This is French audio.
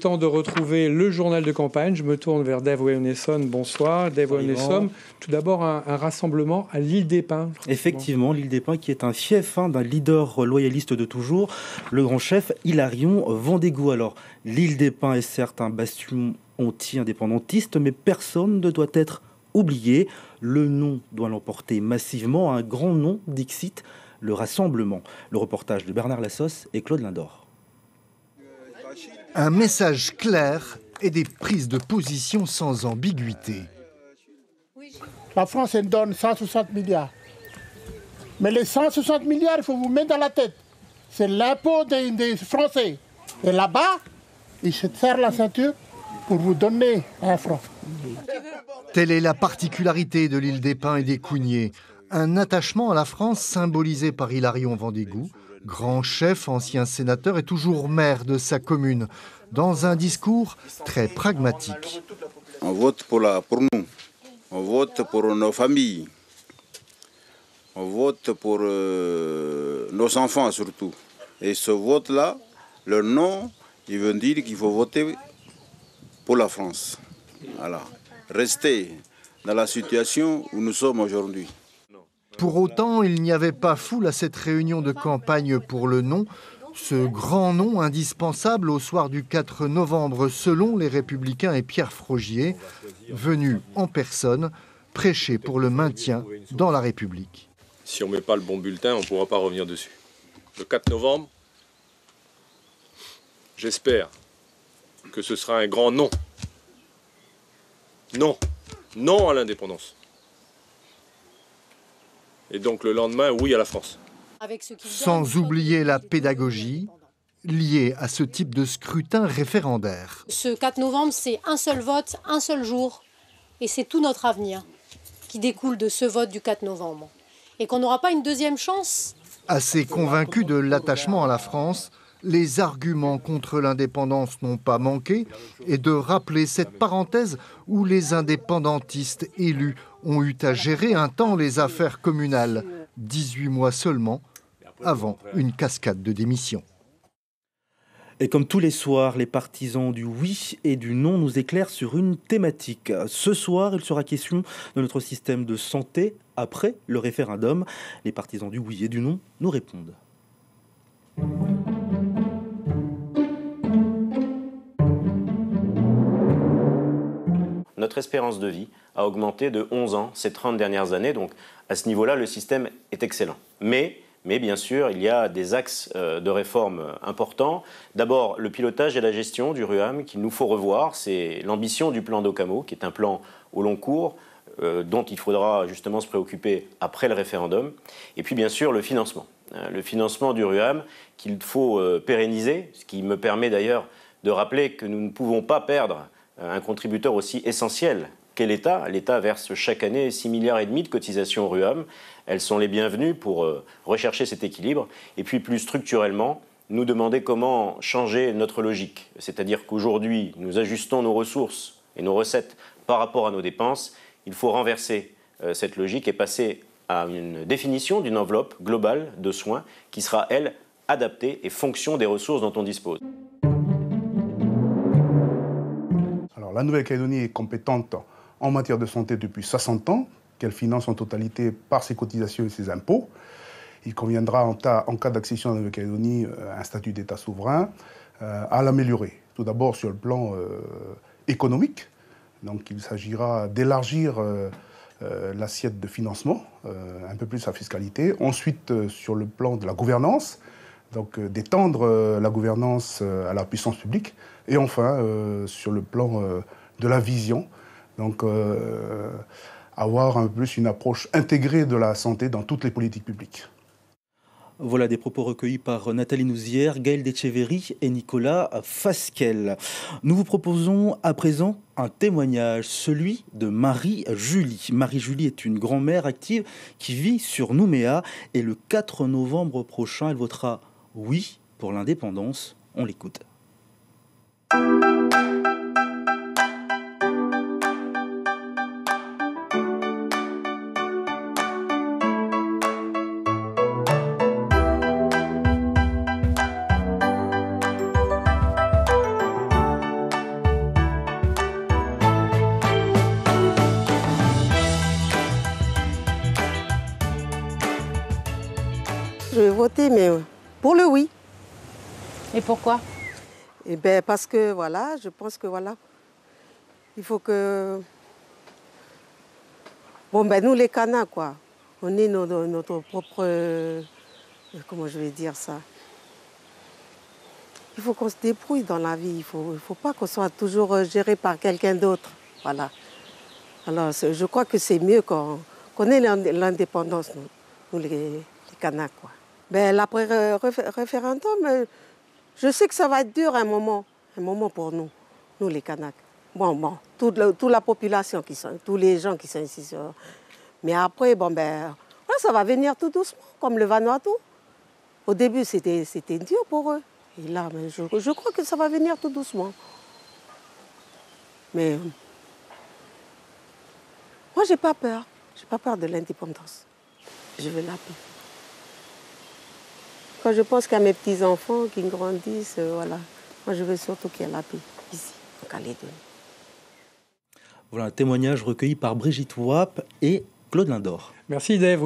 Temps de retrouver le journal de campagne. Je me tourne vers Dave Waynesson. Bonsoir. Dave Waynesson. Tout d'abord, un rassemblement à l'île des Pins. Effectivement, l'île des Pins qui est un fief d'un leader loyaliste de toujours, le grand chef Hilarion Vendégou. Alors, l'île des Pins est certes un bastion anti-indépendantiste, mais personne ne doit être oublié. Le nom doit l'emporter massivement. Un grand nom, Dixit, le rassemblement. Le reportage de Bernard Lassos et Claude Lindor. Un message clair et des prises de position sans ambiguïté. La France, elle donne 160 milliards. Mais les 160 milliards, il faut vous mettre dans la tête. C'est l'impôt des Français. Et là-bas, ils se serrent la ceinture pour vous donner un franc. Telle est la particularité de l'île des Pins et des Cougniers. Un attachement à la France symbolisé par Hilarion Vendégou, grand chef, ancien sénateur et toujours maire de sa commune, dans un discours très pragmatique. On vote pour nous, on vote pour nos familles, on vote pour nos enfants surtout. Et ce vote-là, le non, il veut dire qu'il faut voter pour la France. Voilà. Rester dans la situation où nous sommes aujourd'hui. Pour autant, il n'y avait pas foule à cette réunion de campagne pour le non, ce grand nom indispensable au soir du 4 novembre selon les Républicains et Pierre Frogier, venu en personne prêcher pour le maintien dans la République. Si on ne met pas le bon bulletin, on ne pourra pas revenir dessus. Le 4 novembre, j'espère que ce sera un grand non. Non. Non à l'indépendance. Et donc le lendemain, oui à la France. Sans oublier la pédagogie liée à ce type de scrutin référendaire. Ce 4 novembre, c'est un seul vote, un seul jour. Et c'est tout notre avenir qui découle de ce vote du 4 novembre. Et qu'on n'aura pas une deuxième chance. Assez convaincus de l'attachement à la France, les arguments contre l'indépendance n'ont pas manqué et de rappeler cette parenthèse où les indépendantistes élus ont eu à gérer un temps les affaires communales, 18 mois seulement avant une cascade de démissions. Et comme tous les soirs, les partisans du oui et du non nous éclairent sur une thématique. Ce soir, il sera question de notre système de santé après le référendum. Les partisans du oui et du non nous répondent. Notre espérance de vie a augmenté de 11 ans ces 30 dernières années. Donc à ce niveau-là, le système est excellent. Mais bien sûr, il y a des axes de réforme importants. D'abord, le pilotage et la gestion du RUAM qu'il nous faut revoir. C'est l'ambition du plan d'Occamo, qui est un plan au long cours, dont il faudra justement se préoccuper après le référendum. Et puis bien sûr, le financement. Le financement du RUAM qu'il faut pérenniser, ce qui me permet d'ailleurs de rappeler que nous ne pouvons pas perdre un contributeur aussi essentiel qu'est l'État. L'État verse chaque année 6,5 milliards de cotisations au RUAM. Elles sont les bienvenues pour rechercher cet équilibre. Et puis plus structurellement, nous demander comment changer notre logique. C'est-à-dire qu'aujourd'hui, nous ajustons nos ressources et nos recettes par rapport à nos dépenses. Il faut renverser cette logique et passer à une définition d'une enveloppe globale de soins qui sera, elle, adaptée et fonction des ressources dont on dispose. Alors, la Nouvelle-Calédonie est compétente en matière de santé depuis 60 ans, qu'elle finance en totalité par ses cotisations et ses impôts. Il conviendra, en cas d'accession à la Nouvelle-Calédonie, à un statut d'État souverain, à l'améliorer. Tout d'abord sur le plan économique. Donc il s'agira d'élargir l'assiette de financement, un peu plus la fiscalité. Ensuite, sur le plan de la gouvernance, donc d'étendre la gouvernance à la puissance publique. Et enfin, sur le plan de la vision, donc avoir un peu plus une approche intégrée de la santé dans toutes les politiques publiques. Voilà des propos recueillis par Nathalie Nouzière, Gaël Decheverry et Nicolas Fasquelle. Nous vous proposons à présent un témoignage, celui de Marie-Julie. Marie-Julie est une grand-mère active qui vit sur Nouméa et le 4 novembre prochain, elle votera oui pour l'indépendance. On l'écoute. voter, mais pour le oui. Et pourquoi? Eh bien, parce que, voilà, je pense que, voilà, il faut que... Bon, ben, nous, les Kanaks, quoi, on est notre propre... comment je vais dire ça? Il faut qu'on se débrouille dans la vie. Il faut pas qu'on soit toujours géré par quelqu'un d'autre. Voilà. Alors, je crois que c'est mieux qu'on ait l'indépendance, nous les Kanaks, quoi. Ben, l'après-référendum, je sais que ça va être dur un moment pour nous les Kanaks. Bon, toute la population, tous les gens qui sont ici. Mais après, bon, ben, ouais, ça va venir tout doucement, comme le Vanuatu. Au début, c'était dur pour eux. Et là, ben, je crois que ça va venir tout doucement. Mais moi, j'ai pas peur. J'ai pas peur de l'indépendance. Je veux la paix. Quand je pense qu'à mes petits-enfants qui grandissent, voilà. Moi, je veux surtout qu'il y ait la paix, ici, en Calédonie. Voilà un témoignage recueilli par Brigitte Wap et Claude Lindor. Merci Dave.